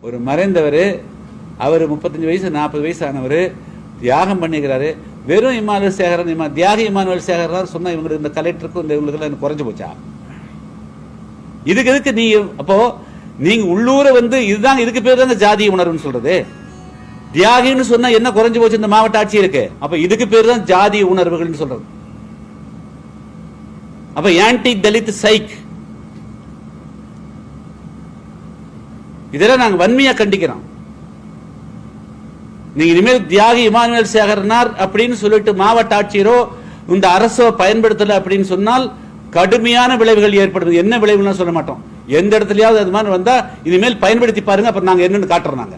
ஒரு மறைந்தவர், அவர் 35 வயசு 40 வயசு ஆனவர், தியாகம் பண்ணிக்கிறாரு. வெறும் இமானுவேல் சேகரன், தியாகி இமானுவேல் சேகரன் சொன்னா இவங்களுக்கு இந்த கலெக்டருக்கும் இந்த இவங்களுக்கு குறைஞ்சு போச்சா? இதுக்கு எதுக்கு நீ அப்போ நீங்க உள்ளூர இதுதான் இதுக்கு பேர் தான் ஜாதிய உணர்வுன்னு சொல்றது. தியாகின்னு சொன்னா என்ன குறைஞ்சு போச்சு இந்த மாவட்ட ஆட்சி இருக்கு? அப்ப இதுக்கு பேர் தான் ஜாதிய உணர்வுகள் சொல்றது. அப்ப ஆன்டி தலித் சைக் இதெல்லாம் நாங்க வன்மையா கண்டிக்கிறோம். நீங்க இனிமேல் தியாகி இமானுவேல் சேகரனார் அப்படின்னு சொல்லிட்டு மாவட்ட ஆட்சியரோ இந்த அரசோ பயன்படுத்தல அப்படின்னு சொன்னால் கடுமையான விளைவுகள் ஏற்படுது. என்ன விளைவுன்னு சொல்ல மாட்டோம். எந்த இடத்துலயாவது அது மாதிரி வந்தா இனிமேல் பயன்படுத்தி பாருங்க, அப்புறம் நாங்க என்னன்னு காட்டுறோம். நாங்க